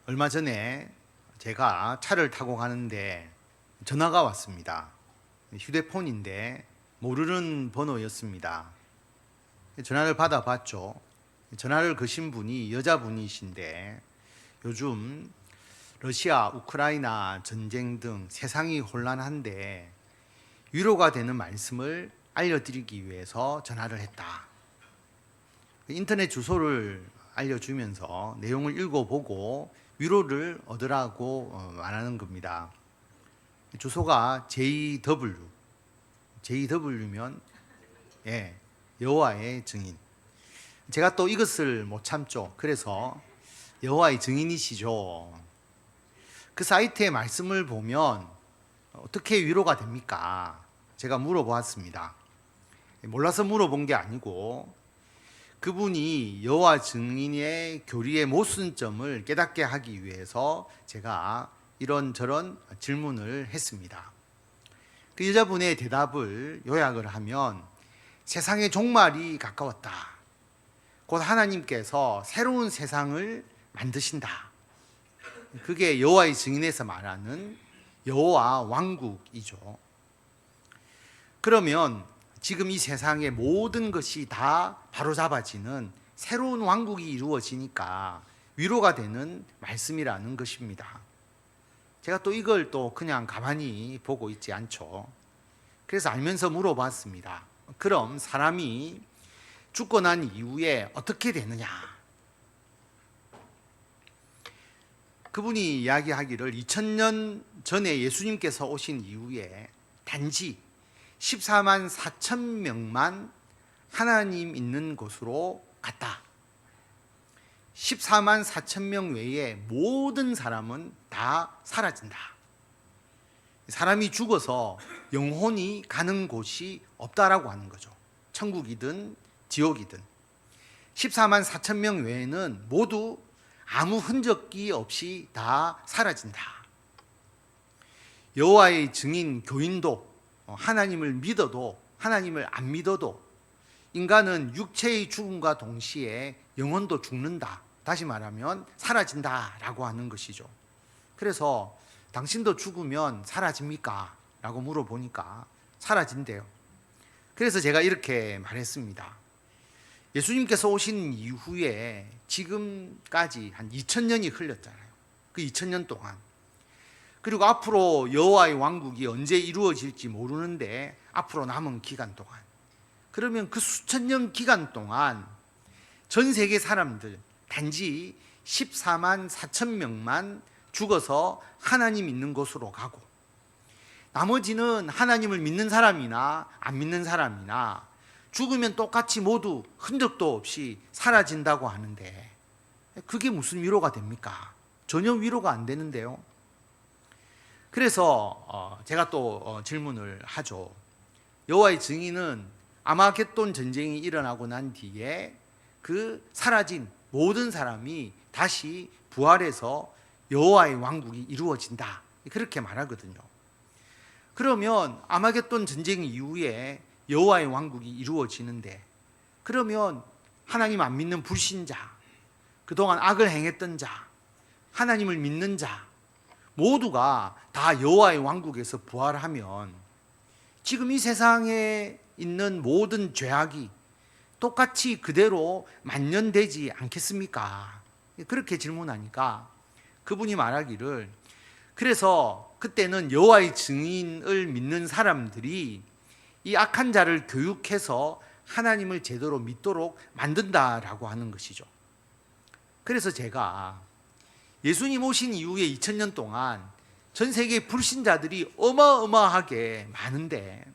얼마 전에 제가 차를 타고 가는데 전화가 왔습니다. 휴대폰인데 모르는 번호였습니다. 전화를 받아봤죠. 전화를 거신 분이 여자분이신데 요즘 러시아, 우크라이나 전쟁 등 세상이 혼란한데 위로가 되는 말씀을 알려드리기 위해서 전화를 했다. 인터넷 주소를 알려주면서 내용을 읽어보고 위로를 얻으라고 말하는 겁니다. 주소가 JW면 여호와의 증인. 제가 또 이것을 못 참죠. 그래서 여호와의 증인이시죠. 그 사이트의 말씀을 보면 어떻게 위로가 됩니까? 제가 물어보았습니다. 몰라서 물어본 게 아니고 그분이 여호와 증인의 교리의 모순점을 깨닫게 하기 위해서 제가 이런저런 질문을 했습니다. 그 여자분의 대답을 요약을 하면 세상의 종말이 가까웠다. 곧 하나님께서 새로운 세상을 만드신다. 그게 여호와의 증인에서 말하는 여호와 왕국이죠. 그러면 지금 이 세상의 모든 것이 다 바로잡아지는 새로운 왕국이 이루어지니까 위로가 되는 말씀이라는 것입니다. 제가 또 이걸 또 그냥 가만히 보고 있지 않죠. 그래서 알면서 물어봤습니다. 그럼 사람이 죽고 난 이후에 어떻게 되느냐? 그분이 이야기하기를 2000년 전에 예수님께서 오신 이후에 단지 14만 4천 명만 하나님 있는 곳으로 갔다. 14만 4천 명 외에 모든 사람은 다 사라진다. 사람이 죽어서 영혼이 가는 곳이 없다라고 하는 거죠. 천국이든 지옥이든 14만 4천 명 외에는 모두 아무 흔적이 없이 다 사라진다. 여호와의 증인 교인도 하나님을 믿어도 하나님을 안 믿어도 인간은 육체의 죽음과 동시에 영혼도 죽는다. 다시 말하면 사라진다라고 하는 것이죠. 그래서 당신도 죽으면 사라집니까? 라고 물어보니까 사라진대요. 그래서 제가 이렇게 말했습니다. 예수님께서 오신 이후에 지금까지 한 2000년이 흘렀잖아요. 그 2000년 동안. 그리고 앞으로 여호와의 왕국이 언제 이루어질지 모르는데 앞으로 남은 기간 동안. 그러면 그 수천 년 기간 동안 전 세계 사람들 단지 14만 4천 명만 죽어서 하나님 있는 곳으로 가고 나머지는 하나님을 믿는 사람이나 안 믿는 사람이나 죽으면 똑같이 모두 흔적도 없이 사라진다고 하는데 그게 무슨 위로가 됩니까? 전혀 위로가 안 되는데요. 그래서 제가 또 질문을 하죠. 여호와의 증인은 아마겟돈 전쟁이 일어나고 난 뒤에 그 사라진 모든 사람이 다시 부활해서 여호와의 왕국이 이루어진다. 그렇게 말하거든요. 그러면 아마겟돈 전쟁 이후에 여호와의 왕국이 이루어지는데 그러면 하나님 안 믿는 불신자, 그동안 악을 행했던 자, 하나님을 믿는 자 모두가 다 여호와의 왕국에서 부활하면 지금 이 세상에 있는 모든 죄악이 똑같이 그대로 만연되지 않겠습니까? 그렇게 질문하니까 그분이 말하기를 그래서 그때는 여호와의 증인을 믿는 사람들이 이 악한 자를 교육해서 하나님을 제대로 믿도록 만든다라고 하는 것이죠. 그래서 제가 예수님 오신 이후에 2000년 동안 전 세계 불신자들이 어마어마하게 많은데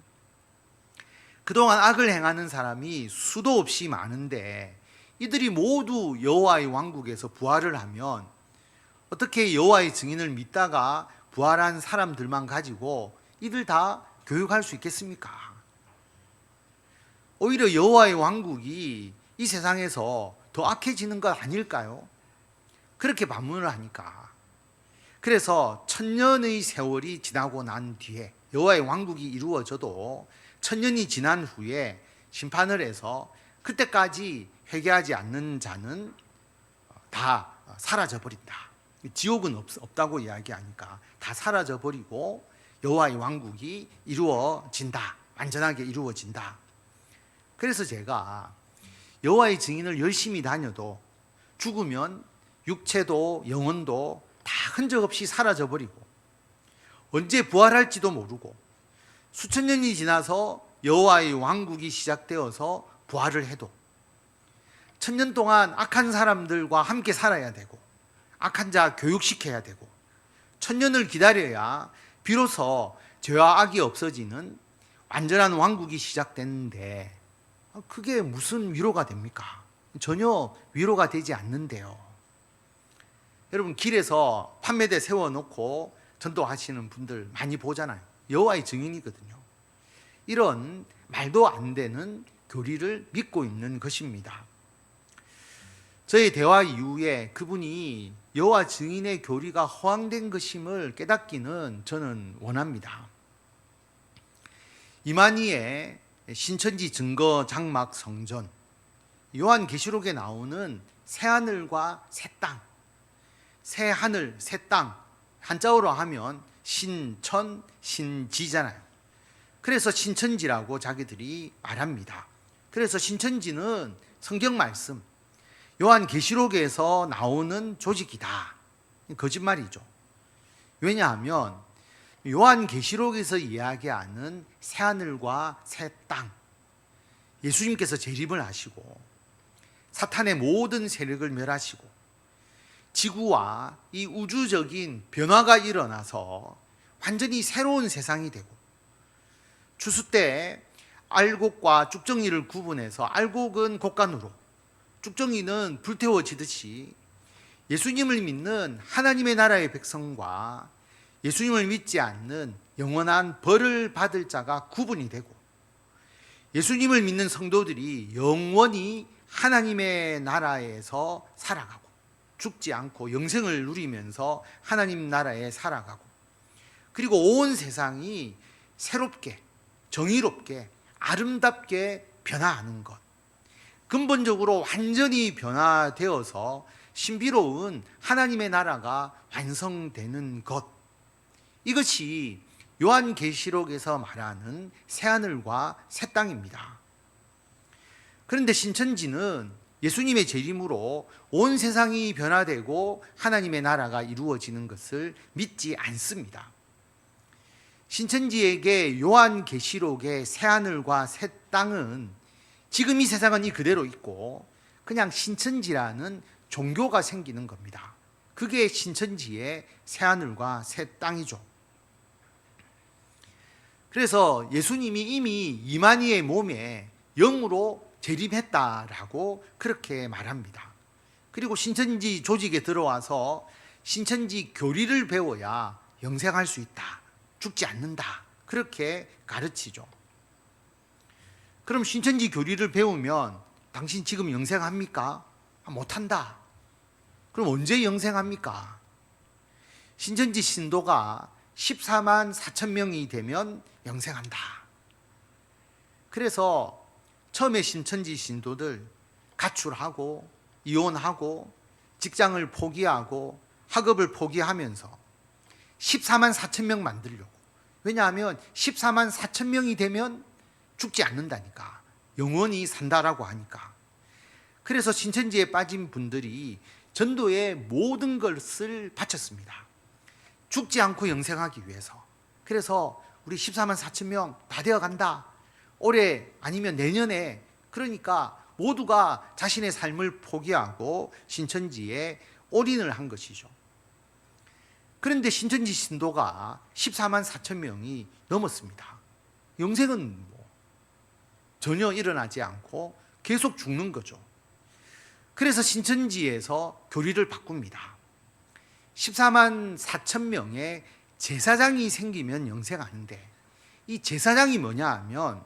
그동안 악을 행하는 사람이 수도 없이 많은데 이들이 모두 여호와의 왕국에서 부활을 하면 어떻게 여호와의 증인을 믿다가 부활한 사람들만 가지고 이들 다 교육할 수 있겠습니까? 오히려 여호와의 왕국이 이 세상에서 더 악해지는 것 아닐까요? 그렇게 반문을 하니까. 그래서 1000년의 세월이 지나고 난 뒤에 여호와의 왕국이 이루어져도 1000년이 지난 후에 심판을 해서 그때까지 회개하지 않는 자는 다 사라져 버린다. 지옥은 없다고 이야기하니까 다 사라져 버리고 여호와의 왕국이 이루어진다. 완전하게 이루어진다. 그래서 제가 여호와의 증인을 열심히 다녀도 죽으면 육체도 영혼도 다 흔적 없이 사라져 버리고 언제 부활할지도 모르고 수천 년이 지나서 여호와의 왕국이 시작되어서 부활을 해도 1000년 동안 악한 사람들과 함께 살아야 되고 악한 자 교육시켜야 되고 1000년을 기다려야 비로소 죄와 악이 없어지는 완전한 왕국이 시작되는데 그게 무슨 위로가 됩니까? 전혀 위로가 되지 않는데요. 여러분 길에서 판매대 세워놓고 전도하시는 분들 많이 보잖아요. 여호와의 증인이거든요. 이런 말도 안 되는 교리를 믿고 있는 것입니다. 저의 대화 이후에 그분이 여호와 증인의 교리가 허황된 것임을 깨닫기는 저는 원합니다. 이만희의 신천지 증거 장막 성전, 요한계시록에 나오는 새하늘과 새 땅, 새하늘, 새 땅, 한자어로 하면 신천, 신지잖아요. 그래서 신천지라고 자기들이 말합니다. 그래서 신천지는 성경 말씀, 요한계시록에서 나오는 조직이다. 거짓말이죠. 왜냐하면 요한계시록에서 이야기하는 새하늘과 새 땅, 예수님께서 재림을 하시고 사탄의 모든 세력을 멸하시고 지구와 이 우주적인 변화가 일어나서 완전히 새로운 세상이 되고 추수 때 알곡과 쭉정이를 구분해서 알곡은 곡간으로 쭉정이는 불태워지듯이 예수님을 믿는 하나님의 나라의 백성과 예수님을 믿지 않는 영원한 벌을 받을 자가 구분이 되고 예수님을 믿는 성도들이 영원히 하나님의 나라에서 살아가고 죽지 않고 영생을 누리면서 하나님 나라에 살아가고 그리고 온 세상이 새롭게 정의롭게 아름답게 변화하는 것, 근본적으로 완전히 변화되어서 신비로운 하나님의 나라가 완성되는 것, 이것이 요한계시록에서 말하는 새하늘과 새 땅입니다. 그런데 신천지는 예수님의 재림으로 온 세상이 변화되고 하나님의 나라가 이루어지는 것을 믿지 않습니다. 신천지에게 요한계시록의 새하늘과 새 땅은 지금 이 세상은 이 그대로 있고 그냥 신천지라는 종교가 생기는 겁니다. 그게 신천지의 새하늘과 새 땅이죠. 그래서 예수님이 이미 이만희의 몸에 영으로 재림했다라고 그렇게 말합니다. 그리고 신천지 조직에 들어와서 신천지 교리를 배워야 영생할 수 있다, 죽지 않는다, 그렇게 가르치죠. 그럼 신천지 교리를 배우면 당신 지금 영생합니까? 못한다. 그럼 언제 영생합니까? 신천지 신도가 14만 4천 명이 되면 영생한다. 그래서 처음에 신천지 신도들 가출하고 이혼하고 직장을 포기하고 학업을 포기하면서 14만 4천 명 만들려고. 왜냐하면 14만 4천 명이 되면 죽지 않는다니까. 영원히 산다라고 하니까. 그래서 신천지에 빠진 분들이 전도에 모든 것을 바쳤습니다. 죽지 않고 영생하기 위해서. 그래서 우리 14만 4천 명 다 되어간다. 올해 아니면 내년에. 그러니까 모두가 자신의 삶을 포기하고 신천지에 올인을 한 것이죠. 그런데 신천지 신도가 14만 4천 명이 넘었습니다. 영생은 전혀 일어나지 않고 계속 죽는 거죠. 그래서 신천지에서 교리를 바꿉니다. 14만 4천 명의 제사장이 생기면 영생하는데, 이 제사장이 뭐냐 하면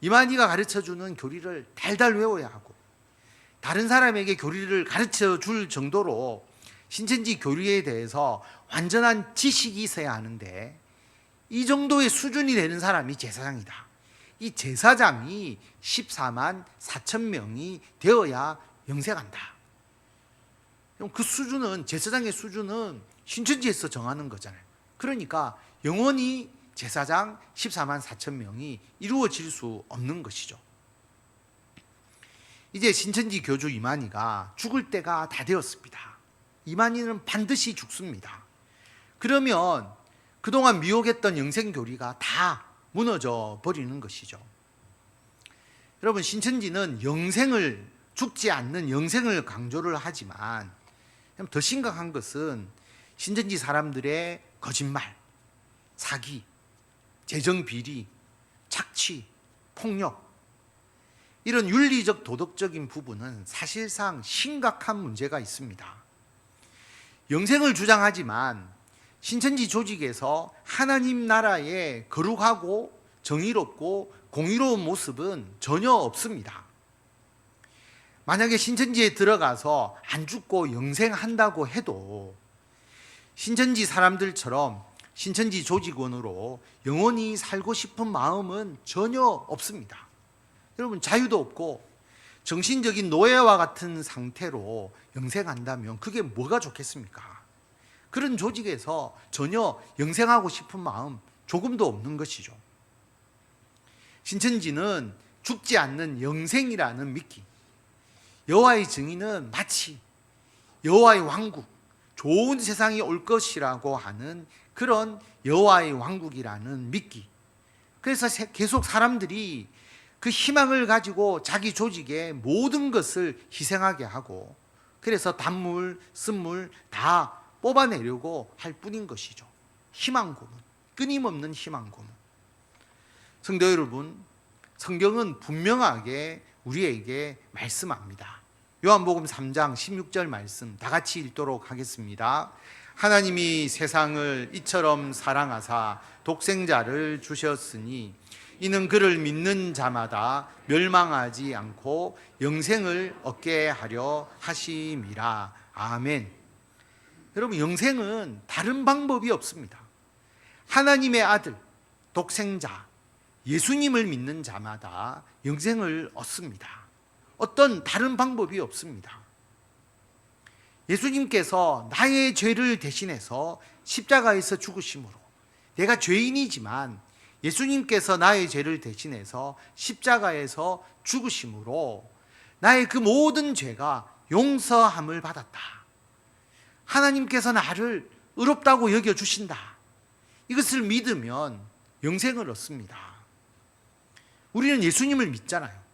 이만희가 가르쳐주는 교리를 달달 외워야 하고 다른 사람에게 교리를 가르쳐 줄 정도로 신천지 교리에 대해서 완전한 지식이 있어야 하는데, 이 정도의 수준이 되는 사람이 제사장이다. 이 제사장이 14만 4천 명이 되어야 영생한다. 그럼 그 수준은, 제사장의 수준은 신천지에서 정하는 거잖아요. 그러니까 영원히 제사장 14만 4천 명이 이루어질 수 없는 것이죠. 이제 신천지 교주 이만희가 죽을 때가 다 되었습니다. 이만희는 반드시 죽습니다. 그러면 그동안 미혹했던 영생교리가 다 무너져 버리는 것이죠. 여러분, 신천지는 영생을, 죽지 않는 영생을 강조를 하지만 더 심각한 것은 신천지 사람들의 거짓말, 사기, 재정비리, 착취, 폭력, 이런 윤리적 도덕적인 부분은 사실상 심각한 문제가 있습니다. 영생을 주장하지만 신천지 조직에서 하나님 나라의 거룩하고 정의롭고 공의로운 모습은 전혀 없습니다. 만약에 신천지에 들어가서 안 죽고 영생한다고 해도 신천지 사람들처럼 신천지 조직원으로 영원히 살고 싶은 마음은 전혀 없습니다. 여러분, 자유도 없고 정신적인 노예와 같은 상태로 영생한다면 그게 뭐가 좋겠습니까? 그런 조직에서 전혀 영생하고 싶은 마음 조금도 없는 것이죠. 신천지는 죽지 않는 영생이라는 미끼, 여호와의 증인은 마치 여호와의 왕국, 좋은 세상이 올 것이라고 하는 그런 여호와의 왕국이라는 미끼. 그래서 계속 사람들이 그 희망을 가지고 자기 조직의 모든 것을 희생하게 하고, 그래서 단물, 쓴물 다 뽑아내려고 할 뿐인 것이죠. 희망 고문, 끊임없는 희망 고문. 성도 여러분, 성경은 분명하게 우리에게 말씀합니다. 요한복음 3장 16절 말씀 다 같이 읽도록 하겠습니다. 하나님이 세상을 이처럼 사랑하사 독생자를 주셨으니 이는 그를 믿는 자마다 멸망하지 않고 영생을 얻게 하려 하심이라. 아멘. 여러분, 영생은 다른 방법이 없습니다. 하나님의 아들, 독생자, 예수님을 믿는 자마다 영생을 얻습니다. 어떤 다른 방법이 없습니다. 예수님께서 나의 죄를 대신해서 십자가에서 죽으심으로, 내가 죄인이지만 예수님께서 나의 죄를 대신해서 십자가에서 죽으심으로 나의 그 모든 죄가 용서함을 받았다. 하나님께서 나를 의롭다고 여겨주신다. 이것을 믿으면 영생을 얻습니다. 우리는 예수님을 믿잖아요.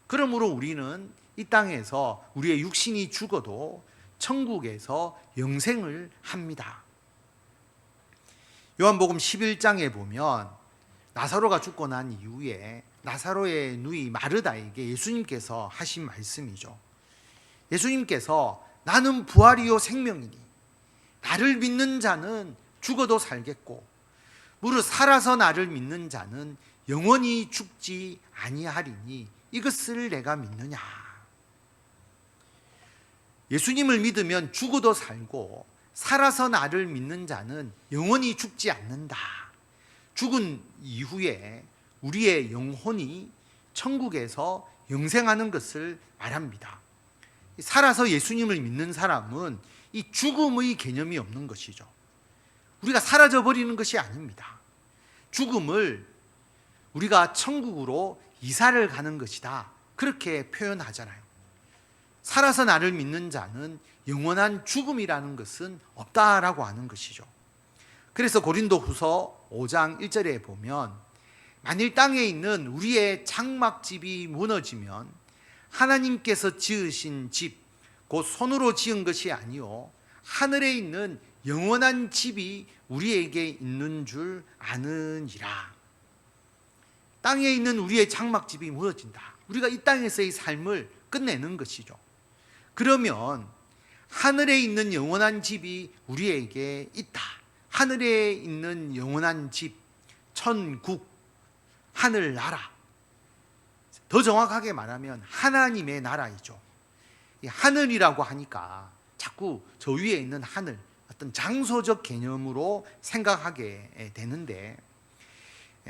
그러므로 우리는 이 땅에서 우리의 육신이 죽어도 천국에서 영생을 합니다. 요한복음 11장에 보면 나사로가 죽고 난 이후에 나사로의 누이 마르다에게 예수님께서 하신 말씀이죠. 예수님께서 나는 부활이요 생명이니 나를 믿는 자는 죽어도 살겠고 무릇 살아서 나를 믿는 자는 영원히 죽지 아니하리니 이것을 내가 믿느냐. 예수님을 믿으면 죽어도 살고 살아서 나를 믿는 자는 영원히 죽지 않는다. 죽은 이후에 우리의 영혼이 천국에서 영생하는 것을 말합니다. 살아서 예수님을 믿는 사람은 이 죽음의 개념이 없는 것이죠. 우리가 사라져 버리는 것이 아닙니다. 죽음을 우리가 천국으로 이사를 가는 것이다, 그렇게 표현하잖아요. 살아서 나를 믿는 자는 영원한 죽음이라는 것은 없다라고 하는 것이죠. 그래서 고린도후서 5장 1절에 보면 만일 땅에 있는 우리의 장막집이 무너지면 하나님께서 지으신 집, 곧 손으로 지은 것이 아니요 하늘에 있는 영원한 집이 우리에게 있는 줄 아느니라. 땅에 있는 우리의 장막집이 무너진다. 우리가 이 땅에서의 삶을 끝내는 것이죠. 그러면 하늘에 있는 영원한 집이 우리에게 있다. 하늘에 있는 영원한 집, 천국, 하늘나라. 더 정확하게 말하면 하나님의 나라이죠. 이 하늘이라고 하니까 자꾸 저 위에 있는 하늘, 어떤 장소적 개념으로 생각하게 되는데,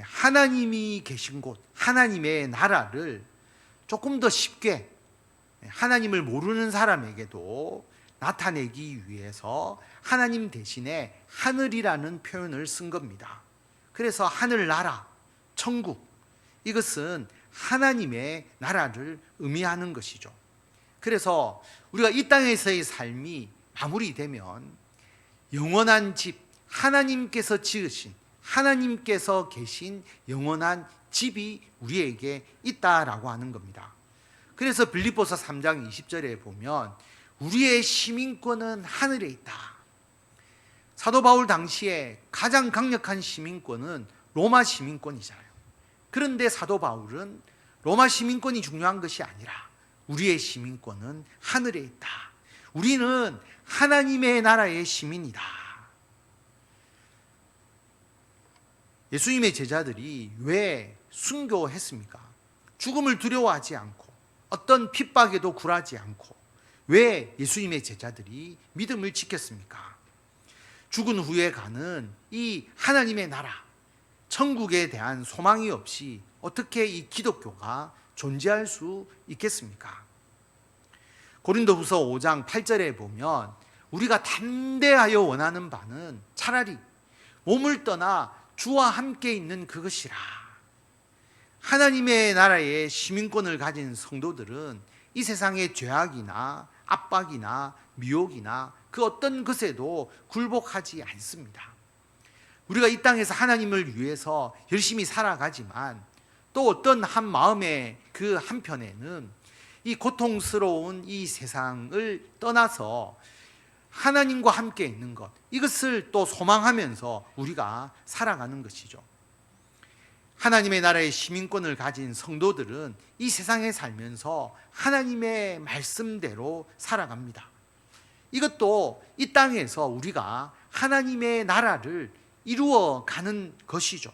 하나님이 계신 곳, 하나님의 나라를 조금 더 쉽게 하나님을 모르는 사람에게도 나타내기 위해서 하나님 대신에 하늘이라는 표현을 쓴 겁니다. 그래서 하늘나라, 천국, 이것은 하나님의 나라를 의미하는 것이죠. 그래서 우리가 이 땅에서의 삶이 마무리되면 영원한 집, 하나님께서 지으신, 하나님께서 계신 영원한 집이 우리에게 있다라고 하는 겁니다. 그래서 빌립보서 3장 20절에 보면 우리의 시민권은 하늘에 있다. 사도 바울 당시에 가장 강력한 시민권은 로마 시민권이잖아요. 그런데 사도 바울은 로마 시민권이 중요한 것이 아니라 우리의 시민권은 하늘에 있다. 우리는 하나님의 나라의 시민이다. 예수님의 제자들이 왜 순교했습니까? 죽음을 두려워하지 않고 어떤 핍박에도 굴하지 않고 왜 예수님의 제자들이 믿음을 지켰습니까? 죽은 후에 가는 이 하나님의 나라, 천국에 대한 소망이 없이 어떻게 이 기독교가 존재할 수 있겠습니까? 고린도후서 5장 8절에 보면 우리가 담대하여 원하는 바는 차라리 몸을 떠나 주와 함께 있는 그것이라. 하나님의 나라의 시민권을 가진 성도들은 이 세상의 죄악이나 압박이나 미혹이나 그 어떤 것에도 굴복하지 않습니다. 우리가 이 땅에서 하나님을 위해서 열심히 살아가지만 또 어떤 한 마음의 그 한편에는 이 고통스러운 이 세상을 떠나서 하나님과 함께 있는 것, 이것을 또 소망하면서 우리가 살아가는 것이죠. 하나님의 나라의 시민권을 가진 성도들은 이 세상에 살면서 하나님의 말씀대로 살아갑니다. 이것도 이 땅에서 우리가 하나님의 나라를 이루어가는 것이죠.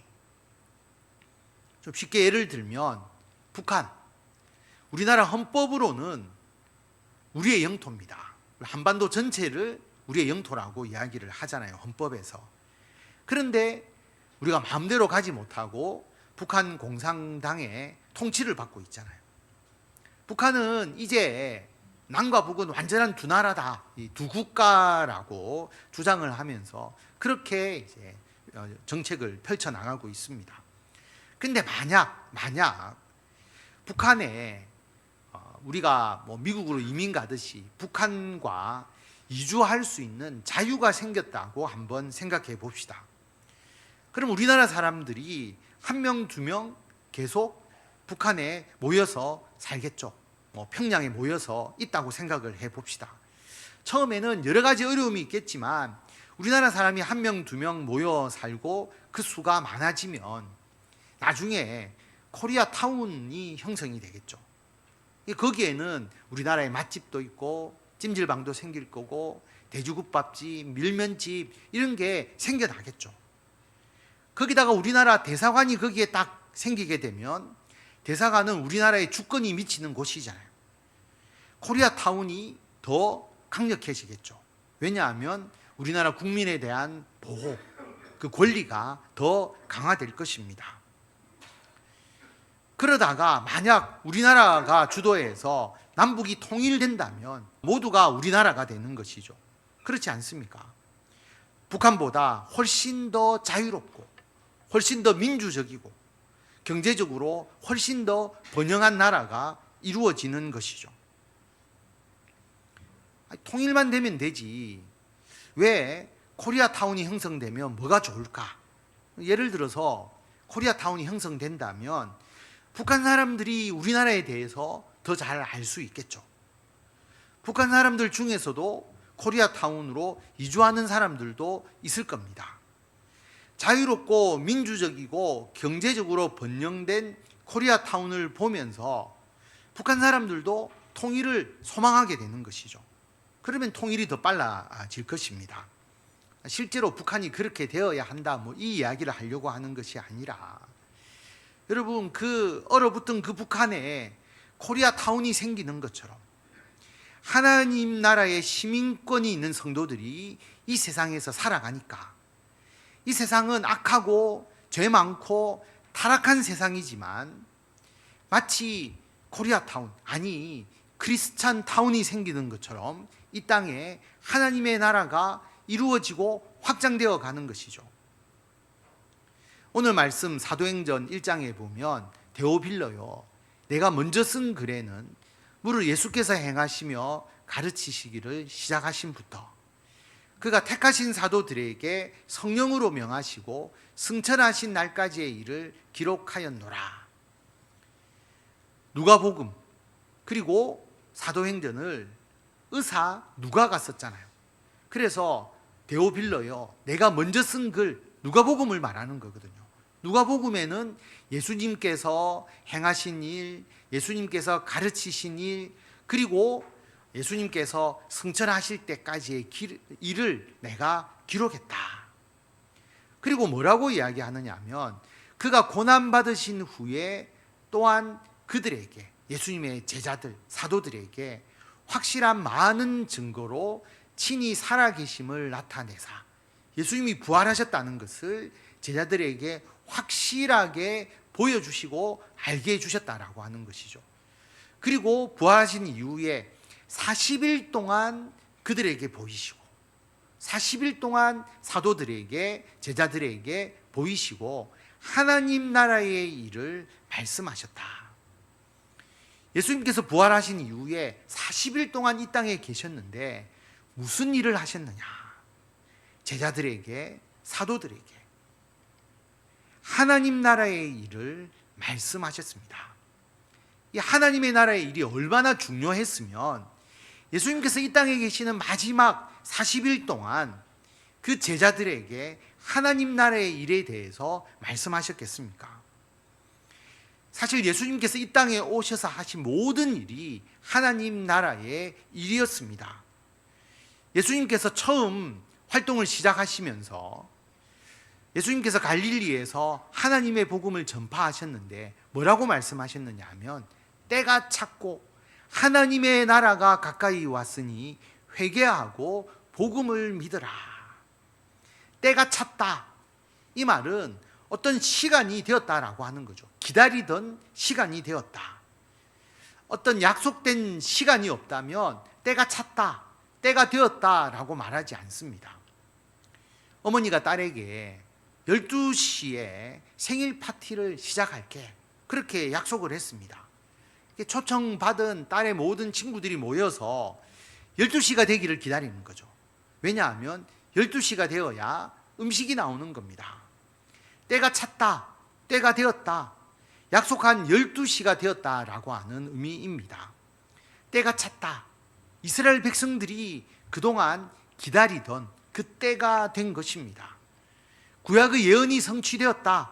좀 쉽게 예를 들면 북한, 우리나라 헌법으로는 우리의 영토입니다. 한반도 전체를 우리의 영토라고 이야기를 하잖아요, 헌법에서. 그런데 우리가 마음대로 가지 못하고 북한 공산당의 통치를 받고 있잖아요. 북한은 이제 남과 북은 완전한 두 나라다, 이 두 국가라고 주장을 하면서 그렇게 이제 정책을 펼쳐 나가고 있습니다. 근데 만약 북한에 우리가 미국으로 이민 가듯이 북한과 이주할 수 있는 자유가 생겼다고 한번 생각해 봅시다. 그럼 우리나라 사람들이 한 명, 두 명 계속 북한에 모여서 살겠죠. 평양에 모여서 있다고 생각을 해 봅시다. 처음에는 여러 가지 어려움이 있겠지만 우리나라 사람이 한 명, 두 명 모여 살고 그 수가 많아지면 나중에 코리아타운이 형성이 되겠죠. 거기에는 우리나라의 맛집도 있고 찜질방도 생길 거고 돼지국밥집, 밀면집 이런 게 생겨나겠죠. 거기다가 우리나라 대사관이 거기에 딱 생기게 되면 대사관은 우리나라의 주권이 미치는 곳이잖아요. 코리아타운이 더 강력해지겠죠. 왜냐하면 우리나라 국민에 대한 보호, 그 권리가 더 강화될 것입니다. 그러다가 만약 우리나라가 주도해서 남북이 통일된다면 모두가 우리나라가 되는 것이죠. 그렇지 않습니까? 북한보다 훨씬 더 자유롭고 훨씬 더 민주적이고 경제적으로 훨씬 더 번영한 나라가 이루어지는 것이죠. 통일만 되면 되지 왜 코리아타운이 형성되면 뭐가 좋을까? 예를 들어서 코리아타운이 형성된다면 북한 사람들이 우리나라에 대해서 더 잘 알 수 있겠죠. 북한 사람들 중에서도 코리아타운으로 이주하는 사람들도 있을 겁니다. 자유롭고 민주적이고 경제적으로 번영된 코리아타운을 보면서 북한 사람들도 통일을 소망하게 되는 것이죠. 그러면 통일이 더 빨라질 것입니다. 실제로 북한이 그렇게 되어야 한다, 이 이야기를 하려고 하는 것이 아니라 여러분 그 얼어붙은 그 북한에 코리아타운이 생기는 것처럼 하나님 나라의 시민권이 있는 성도들이 이 세상에서 살아가니까 이 세상은 악하고 죄 많고 타락한 세상이지만 마치 코리아타운, 아니 크리스찬 타운이 생기는 것처럼 이 땅에 하나님의 나라가 이루어지고 확장되어 가는 것이죠. 오늘 말씀 사도행전 1장에 보면 데오빌러요, 내가 먼저 쓴 글에는 무릇 예수께서 행하시며 가르치시기를 시작하신부터 그가 택하신 사도들에게 성령으로 명하시고 승천하신 날까지의 일을 기록하였노라. 누가복음 그리고 사도행전을 의사 누가가 썼잖아요. 그래서 데오빌러요, 내가 먼저 쓴 글 누가복음을 말하는 거거든요. 누가복음에는 예수님께서 행하신 일, 예수님께서 가르치신 일, 그리고 예수님께서 승천하실 때까지의 일을 내가 기록했다. 그리고 뭐라고 이야기하느냐 하면 그가 고난받으신 후에 또한 그들에게, 예수님의 제자들, 사도들에게 확실한 많은 증거로 친히 살아계심을 나타내사 예수님이 부활하셨다는 것을 제자들에게 확실하게 보여주시고 알게 해주셨다라고 하는 것이죠. 그리고 부활하신 이후에 40일 동안 그들에게 보이시고 40일 동안 사도들에게, 제자들에게 보이시고 하나님 나라의 일을 말씀하셨다. 예수님께서 부활하신 이후에 40일 동안 이 땅에 계셨는데 무슨 일을 하셨느냐? 제자들에게, 사도들에게 하나님 나라의 일을 말씀하셨습니다. 이 하나님의 나라의 일이 얼마나 중요했으면 예수님께서 이 땅에 계시는 마지막 40일 동안 그 제자들에게 하나님 나라의 일에 대해서 말씀하셨겠습니까? 사실 예수님께서 이 땅에 오셔서 하신 모든 일이 하나님 나라의 일이었습니다. 예수님께서 처음 활동을 시작하시면서 예수님께서 갈릴리에서 하나님의 복음을 전파하셨는데 뭐라고 말씀하셨느냐 하면 때가 찼고 하나님의 나라가 가까이 왔으니 회개하고 복음을 믿으라. 때가 찼다. 이 말은 어떤 시간이 되었다라고 하는 거죠. 기다리던 시간이 되었다. 어떤 약속된 시간이 없다면 때가 찼다, 때가 되었다라고 말하지 않습니다. 어머니가 딸에게 12시에 생일 파티를 시작할게, 그렇게 약속을 했습니다. 초청받은 딸의 모든 친구들이 모여서 12시가 되기를 기다리는 거죠. 왜냐하면 12시가 되어야 음식이 나오는 겁니다. 때가 찼다, 때가 되었다, 약속한 12시가 되었다라고 하는 의미입니다. 때가 찼다. 이스라엘 백성들이 그동안 기다리던 그 때가 된 것입니다. 구약의 예언이 성취되었다.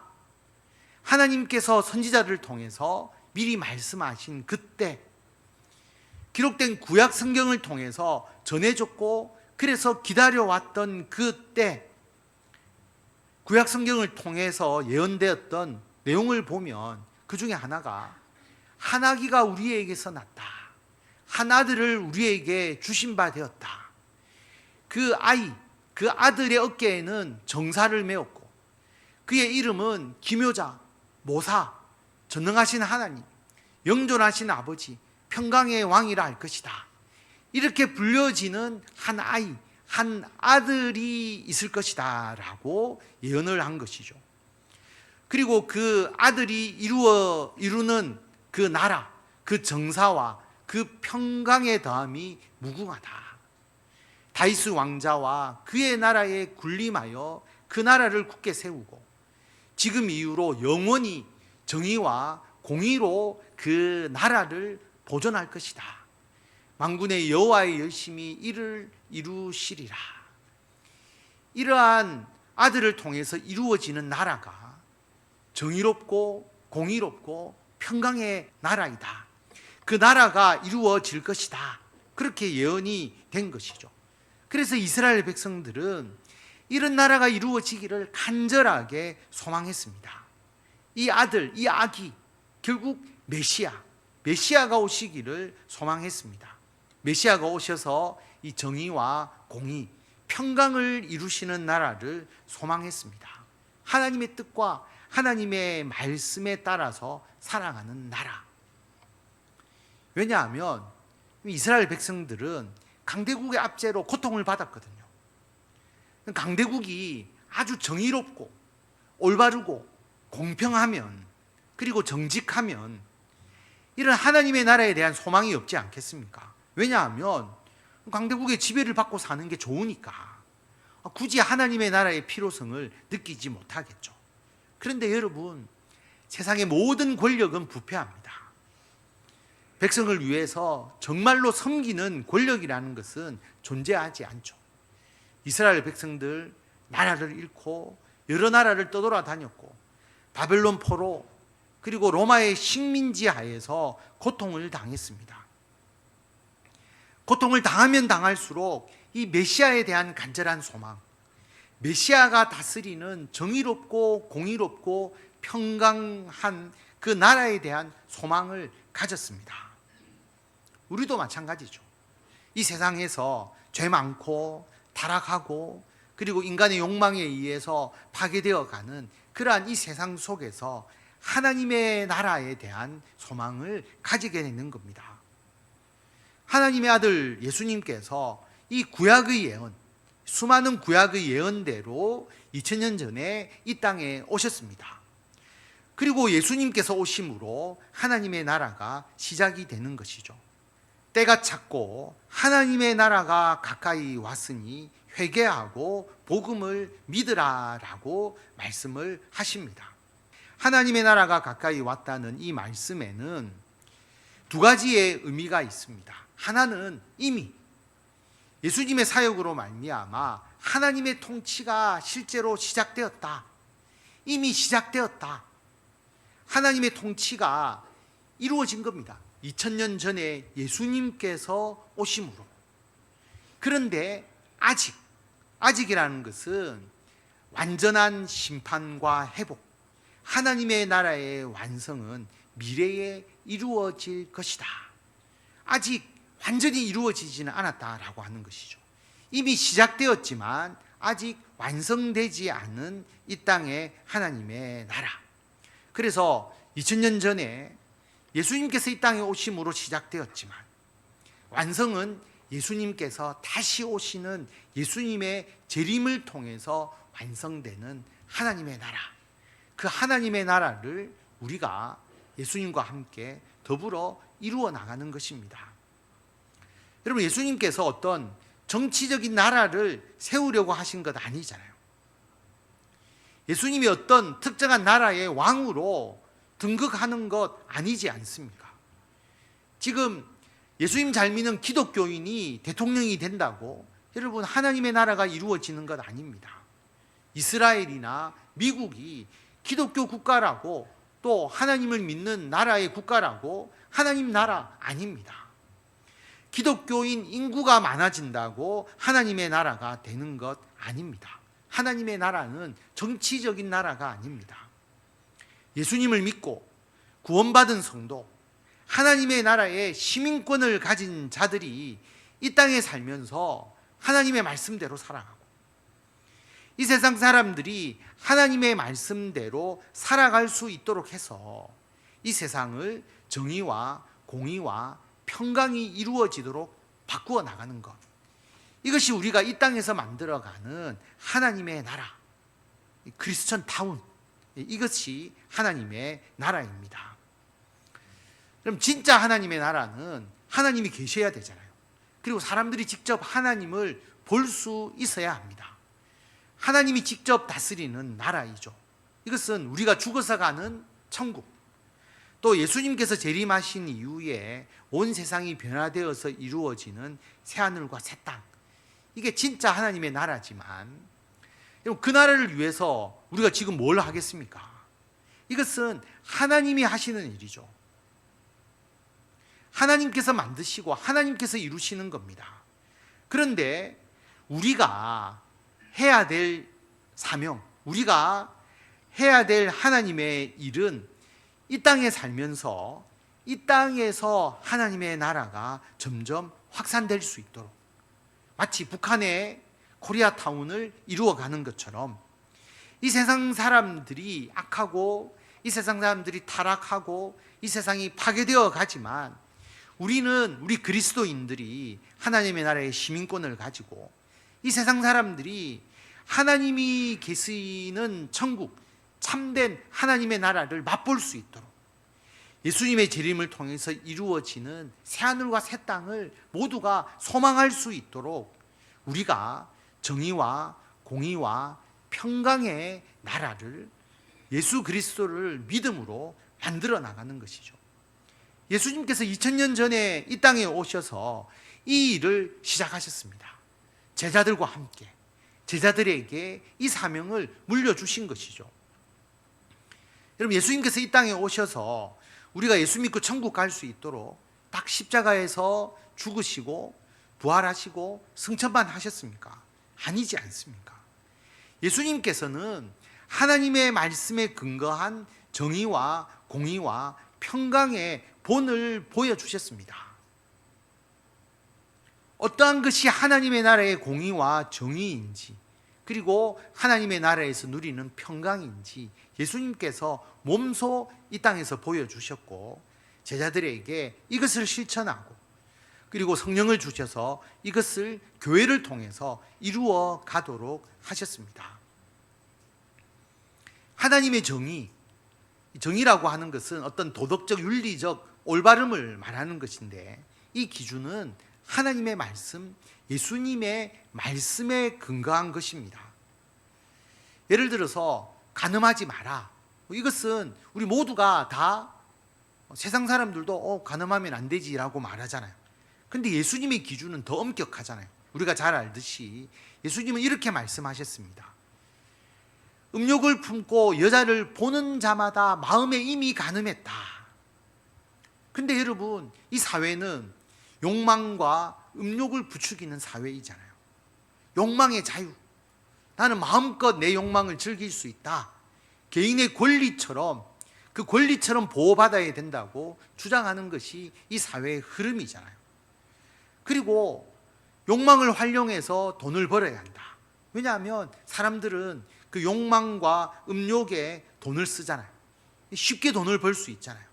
하나님께서 선지자를 통해서 미리 말씀하신 그때, 기록된 구약 성경을 통해서 전해졌고 그래서 기다려왔던 그때, 구약 성경을 통해서 예언되었던 내용을 보면 그 중에 하나가 한 아기가 우리에게서 났다. 한 아들을 우리에게 주신 바 되었다. 그 아이, 그 아들의 어깨에는 정사를 메었고 그의 이름은 기묘자, 모사, 전능하신 하나님, 영존하신 아버지, 평강의 왕이라 할 것이다. 이렇게 불려지는 한 아이, 한 아들이 있을 것이다 라고 예언을 한 것이죠. 그리고 그 아들이 이루는 그 나라, 그 정사와 그 평강의 다음이 무궁하다. 다윗 왕자와 그의 나라에 군림하여 그 나라를 굳게 세우고 지금 이후로 영원히 정의와 공의로 그 나라를 보존할 것이다. 만군의 여호와의 열심히 이를 이루시리라. 이러한 아들을 통해서 이루어지는 나라가 정의롭고 공의롭고 평강의 나라이다. 그 나라가 이루어질 것이다. 그렇게 예언이 된 것이죠. 그래서 이스라엘 백성들은 이런 나라가 이루어지기를 간절하게 소망했습니다. 이 아들, 이 아기, 결국 메시아가 오시기를 소망했습니다. 메시아가 오셔서 이 정의와 공의, 평강을 이루시는 나라를 소망했습니다. 하나님의 뜻과 하나님의 말씀에 따라서 살아가는 나라. 왜냐하면 이스라엘 백성들은 강대국의 압제로 고통을 받았거든요. 강대국이 아주 정의롭고 올바르고 공평하면, 그리고 정직하면 이런 하나님의 나라에 대한 소망이 없지 않겠습니까? 왜냐하면 강대국의 지배를 받고 사는 게 좋으니까 굳이 하나님의 나라의 필요성을 느끼지 못하겠죠. 그런데 여러분, 세상의 모든 권력은 부패합니다. 백성을 위해서 정말로 섬기는 권력이라는 것은 존재하지 않죠. 이스라엘 백성들 나라를 잃고 여러 나라를 떠돌아다녔고 바벨론 포로, 그리고 로마의 식민지 하에서 고통을 당했습니다. 고통을 당하면 당할수록 이 메시아에 대한 간절한 소망, 메시아가 다스리는 정의롭고 공의롭고 평강한 그 나라에 대한 소망을 가졌습니다. 우리도 마찬가지죠. 이 세상에서 죄 많고 타락하고, 그리고 인간의 욕망에 의해서 파괴되어 가는 그러한 이 세상 속에서 하나님의 나라에 대한 소망을 가지게 되는 겁니다. 하나님의 아들 예수님께서 이 구약의 예언, 수많은 구약의 예언대로 2000년 전에 이 땅에 오셨습니다. 그리고 예수님께서 오심으로 하나님의 나라가 시작이 되는 것이죠. 때가 찼고 하나님의 나라가 가까이 왔으니 회개하고 복음을 믿으라라고 말씀을 하십니다. 하나님의 나라가 가까이 왔다는 이 말씀에는 두 가지의 의미가 있습니다. 하나는 이미 예수님의 사역으로 말미암아 하나님의 통치가 실제로 시작되었다. 이미 시작되었다. 하나님의 통치가 이루어진 겁니다. 2000년 전에 예수님께서 오심으로. 그런데 아직이라는 것은 완전한 심판과 회복, 하나님의 나라의 완성은 미래에 이루어질 것이다. 아직 완전히 이루어지지는 않았다라고 하는 것이죠. 이미 시작되었지만 아직 완성되지 않은 이 땅의 하나님의 나라. 그래서 2000년 전에 예수님께서 이 땅에 오심으로 시작되었지만 완성은 예수님께서 다시 오시는 예수님의 재림을 통해서 완성되는 하나님의 나라. 그 하나님의 나라를 우리가 예수님과 함께 더불어 이루어 나가는 것입니다. 여러분, 예수님께서 어떤 정치적인 나라를 세우려고 하신 것 아니잖아요. 예수님이 어떤 특정한 나라의 왕으로 등극하는 것 아니지 않습니까? 지금 예수님 잘 믿는 기독교인이 대통령이 된다고 여러분 하나님의 나라가 이루어지는 것 아닙니다. 이스라엘이나 미국이 기독교 국가라고, 또 하나님을 믿는 나라의 국가라고 하나님 나라 아닙니다. 기독교인 인구가 많아진다고 하나님의 나라가 되는 것 아닙니다. 하나님의 나라는 정치적인 나라가 아닙니다. 예수님을 믿고 구원받은 성도, 하나님의 나라의 시민권을 가진 자들이 이 땅에 살면서 하나님의 말씀대로 살아가고, 이 세상 사람들이 하나님의 말씀대로 살아갈 수 있도록 해서 이 세상을 정의와 공의와 평강이 이루어지도록 바꾸어 나가는 것, 이것이 우리가 이 땅에서 만들어가는 하나님의 나라, 크리스천 타운, 이것이 하나님의 나라입니다. 그럼 진짜 하나님의 나라는 하나님이 계셔야 되잖아요. 그리고 사람들이 직접 하나님을 볼 수 있어야 합니다. 하나님이 직접 다스리는 나라이죠. 이것은 우리가 죽어서 가는 천국, 또 예수님께서 재림하신 이후에 온 세상이 변화되어서 이루어지는 새하늘과 새 땅, 이게 진짜 하나님의 나라지만 그 나라를 위해서 우리가 지금 뭘 하겠습니까? 이것은 하나님이 하시는 일이죠. 하나님께서 만드시고 하나님께서 이루시는 겁니다. 그런데 우리가 해야 될 사명, 우리가 해야 될 하나님의 일은 이 땅에 살면서 이 땅에서 하나님의 나라가 점점 확산될 수 있도록, 마치 북한의 코리아타운을 이루어가는 것처럼 이 세상 사람들이 악하고 이 세상 사람들이 타락하고 이 세상이 파괴되어 가지만 우리 그리스도인들이 하나님의 나라의 시민권을 가지고 이 세상 사람들이 하나님이 계시는 천국, 참된 하나님의 나라를 맛볼 수 있도록 예수님의 재림을 통해서 이루어지는 새하늘과 새 땅을 모두가 소망할 수 있도록 우리가 정의와 공의와 평강의 나라를, 예수 그리스도를 믿음으로 만들어 나가는 것이죠. 예수님께서 2000년 전에 이 땅에 오셔서 이 일을 시작하셨습니다. 제자들과 함께 제자들에게 이 사명을 물려주신 것이죠. 여러분, 예수님께서 이 땅에 오셔서 우리가 예수 믿고 천국 갈 수 있도록 딱 십자가에서 죽으시고 부활하시고 승천만 하셨습니까? 아니지 않습니까? 예수님께서는 하나님의 말씀에 근거한 정의와 공의와 평강의 본을 보여주셨습니다. 어떠한 것이 하나님의 나라의 공의와 정의인지, 그리고 하나님의 나라에서 누리는 평강인지 예수님께서 몸소 이 땅에서 보여주셨고, 제자들에게 이것을 실천하고, 그리고 성령을 주셔서 이것을 교회를 통해서 이루어 가도록 하셨습니다. 하나님의 정의라고 하는 것은 어떤 도덕적, 윤리적 올바름을 말하는 것인데, 이 기준은 하나님의 말씀, 예수님의 말씀에 근거한 것입니다. 예를 들어서 간음하지 마라, 이것은 우리 모두가 다, 세상 사람들도 간음하면 안 되지라고 말하잖아요. 근데 예수님의 기준은 더 엄격하잖아요. 우리가 잘 알듯이 예수님은 이렇게 말씀하셨습니다. 음욕을 품고 여자를 보는 자마다 마음에 이미 간음했다. 근데 여러분, 이 사회는 욕망과 음욕을 부추기는 사회이잖아요. 욕망의 자유, 나는 마음껏 내 욕망을 즐길 수 있다, 개인의 권리처럼, 그 권리처럼 보호받아야 된다고 주장하는 것이 이 사회의 흐름이잖아요. 그리고 욕망을 활용해서 돈을 벌어야 한다. 왜냐하면 사람들은 그 욕망과 음욕에 돈을 쓰잖아요. 쉽게 돈을 벌 수 있잖아요.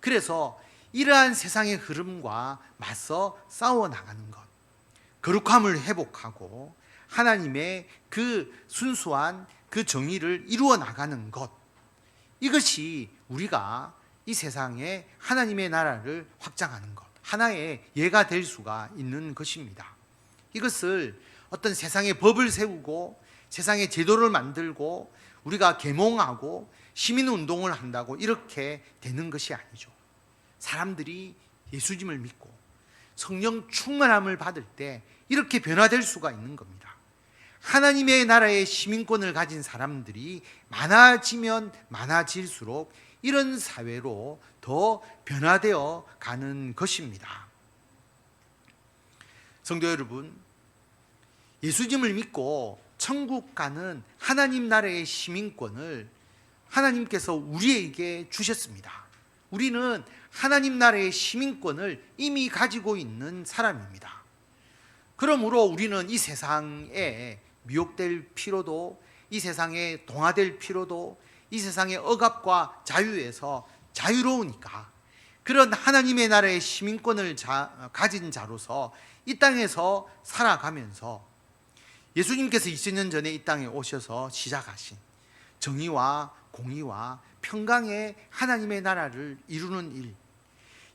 그래서 이러한 세상의 흐름과 맞서 싸워 나가는 것, 거룩함을 회복하고 하나님의 그 순수한 그 정의를 이루어 나가는 것, 이것이 우리가 이 세상에 하나님의 나라를 확장하는 것, 하나의 예가 될 수가 있는 것입니다. 이것을 어떤 세상의 법을 세우고 세상의 제도를 만들고 우리가 계몽하고 시민운동을 한다고 이렇게 되는 것이 아니죠. 사람들이 예수님을 믿고 성령 충만함을 받을 때 이렇게 변화될 수가 있는 겁니다. 하나님의 나라의 시민권을 가진 사람들이 많아지면 많아질수록 이런 사회로 더 변화되어 가는 것입니다. 성도 여러분, 예수님을 믿고 천국 가는 하나님 나라의 시민권을 하나님께서 우리에게 주셨습니다. 우리는 하나님 나라의 시민권을 이미 가지고 있는 사람입니다. 그러므로 우리는 이 세상에 미혹될 필요도, 이 세상에 동화될 필요도, 이 세상의 억압과 자유에서 자유로우니까 그런 하나님의 나라의 시민권을 가진 자로서 이 땅에서 살아가면서 예수님께서 2000년 전에 이 땅에 오셔서 시작하신 정의와 공의와 평강의 하나님의 나라를 이루는 일,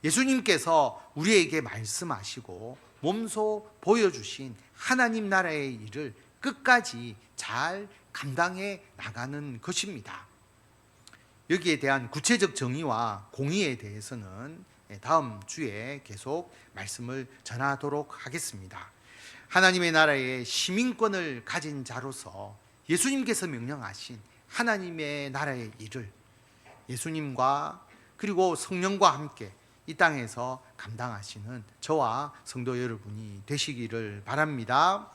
예수님께서 우리에게 말씀하시고 몸소 보여주신 하나님 나라의 일을 끝까지 잘 감당해 나가는 것입니다. 여기에 대한 구체적 정의와 공의에 대해서는 다음 주에 계속 말씀을 전하도록 하겠습니다. 하나님의 나라의 시민권을 가진 자로서 예수님께서 명령하신 하나님의 나라의 일을 예수님과 그리고 성령과 함께 이 땅에서 감당하시는 저와 성도 여러분이 되시기를 바랍니다.